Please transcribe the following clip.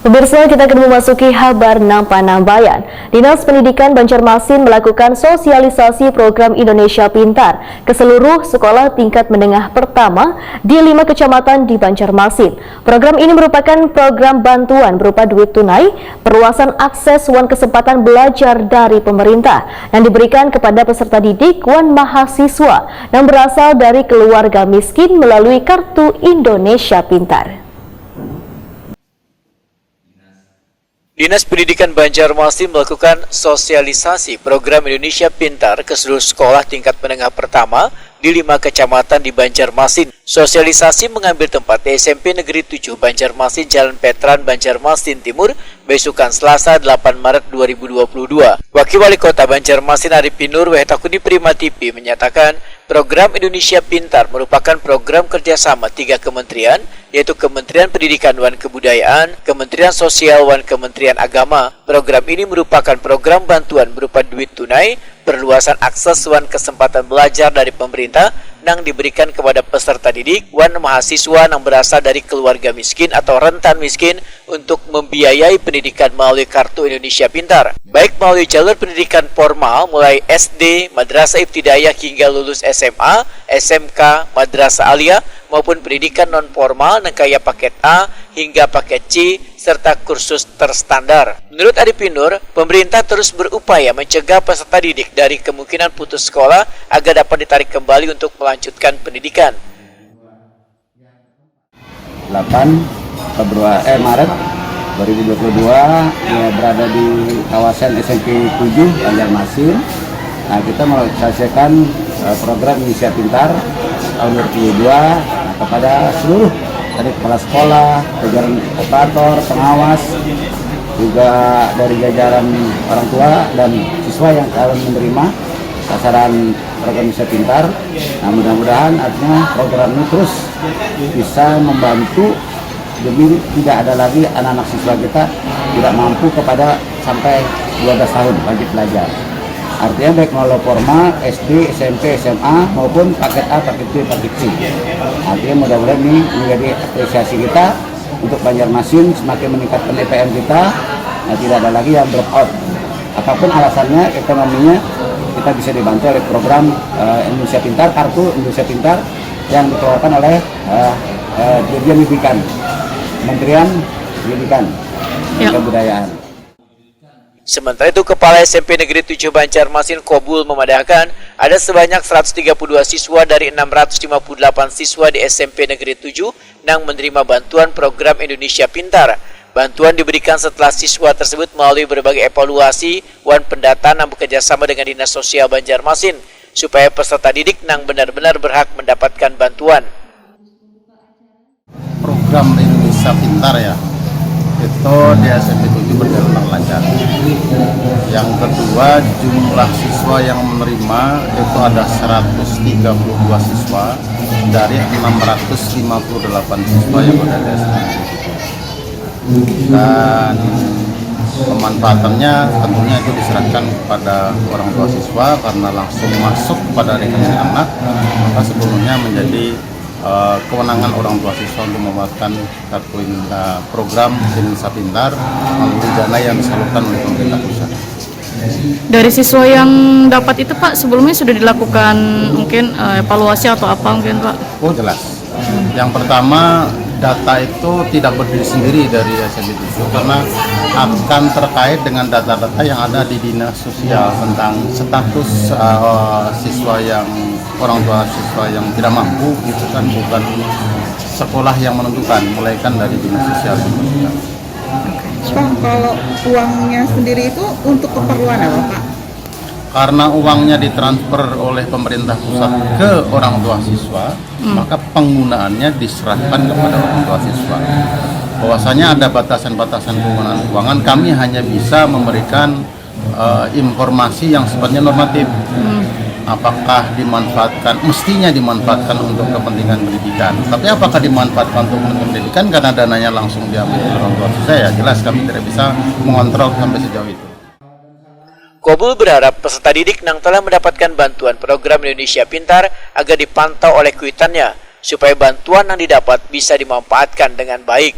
Pemirsa, kita akan memasuki kabar Nampan-Nambayan. Dinas Pendidikan Banjarmasin melakukan sosialisasi program Indonesia Pintar ke seluruh sekolah tingkat menengah pertama di 5 kecamatan di Banjarmasin. Program ini merupakan program bantuan berupa duit tunai, perluasan akses wan kesempatan belajar dari pemerintah yang diberikan kepada peserta didik wan mahasiswa yang berasal dari keluarga miskin melalui Kartu Indonesia Pintar. Dinas Pendidikan Banjarmasin melakukan sosialisasi program Indonesia Pintar ke seluruh sekolah tingkat menengah pertama di 5 kecamatan di Banjarmasin. Sosialisasi mengambil tempat di SMP Negeri 7 Banjarmasin, Jalan Petran, Banjarmasin Timur, besukan Selasa 8 Maret 2022. Wakil Wali Kota Banjarmasin Arifin Nur Wahtakuni Prima TV menyatakan program Indonesia Pintar merupakan program kerjasama 3 kementerian, yaitu Kementerian Pendidikan dan Kebudayaan, Kementerian Sosial dan Kementerian Agama. Program ini merupakan program bantuan berupa duit tunai, perluasan akses wan kesempatan belajar dari pemerintah yang diberikan kepada peserta didik wan mahasiswa yang berasal dari keluarga miskin atau rentan miskin untuk membiayai pendidikan melalui Kartu Indonesia Pintar, baik melalui jalur pendidikan formal mulai SD, Madrasah Ibtidaiyah hingga lulus SMA, SMK, Madrasah Aliyah maupun pendidikan non formal yang kaya paket A hingga paket C serta kursus terstandar. Menurut Arifin Nur, pemerintah terus berupaya mencegah peserta didik dari kemungkinan putus sekolah agar dapat ditarik kembali untuk melanjutkan pendidikan. 8 Maret 2022 berada di kawasan SMP 7 Banjarmasin. Nah, kita merealisasikan program Indonesia Pintar tahun 2022 kepada seluruh dari kepala sekolah, jajaran operator, pengawas, juga dari jajaran orang tua dan siswa yang akan menerima sasaran program Indonesia Pintar. Nah, mudah-mudahan artinya program ini terus bisa membantu demi tidak ada lagi anak-anak siswa kita tidak mampu kepada sampai 12 tahun wajib belajar. Artinya baik melalui formal, SD, SMP, SMA maupun paket A, paket B, paket C. Artinya mudah-mudahan ini menjadi apresiasi kita untuk Banjarmasin semakin meningkatkan EPM kita. Nah, tidak ada lagi yang drop out. Apapun alasannya, ekonominya kita bisa dibantu oleh program Indonesia Pintar, Kartu Indonesia Pintar yang dikeluarkan oleh Dirjen Pendidikan, Kementerian Pendidikan dan Kebudayaan. Sementara itu, Kepala SMP Negeri 7 Banjarmasin Kobul memadahkan ada sebanyak 132 siswa dari 658 siswa di SMP Negeri 7 yang menerima bantuan program Indonesia Pintar. Bantuan diberikan setelah siswa tersebut melalui berbagai evaluasi wan pendataan yang bekerjasama dengan Dinas Sosial Banjarmasin supaya peserta didik yang benar-benar berhak mendapatkan bantuan. Program Indonesia Pintar ya, itu di SMP 7 berjalan lancar. Yang kedua, jumlah siswa yang menerima itu ada 132 siswa dari 658 siswa yang ada di SMP 7. Dan pemanfaatannya tentunya itu diserahkan kepada orang tua siswa karena langsung masuk pada rekening anak, maka sebelumnya menjadi kewenangan orang tua siswa untuk memanfaatkan kartu program Indonesia Pintar melalui dana yang disalurkan oleh pemerintah pusat. Dari siswa yang dapat itu Pak, sebelumnya sudah dilakukan mungkin evaluasi atau apa mungkin Pak? Oh jelas. Yang pertama, data itu tidak berdiri sendiri dari SMP 7 karena akan terkait dengan data-data yang ada di Dinas Sosial tentang status siswa yang orang tua siswa yang tidak mampu, itu kan bukan sekolah yang menentukan, mulai kan dari Dinas Sosial. Pak, kalau uangnya sendiri itu untuk keperluan apa Pak? Karena uangnya ditransfer oleh pemerintah pusat ke orang tua siswa, maka penggunaannya diserahkan kepada orang tua siswa. Bahwasanya ada batasan-batasan penggunaan keuangan, kami hanya bisa memberikan informasi yang sifatnya normatif. Apakah dimanfaatkan, mestinya dimanfaatkan untuk kepentingan pendidikan. Tapi apakah dimanfaatkan untuk kepentingan pendidikan karena dananya langsung diambil oleh orang tua siswa, ya jelas kami tidak bisa mengontrol sampai sejauh itu. Kobul berharap peserta didik yang telah mendapatkan bantuan program Indonesia Pintar agar dipantau oleh kuitannya supaya bantuan yang didapat bisa dimanfaatkan dengan baik.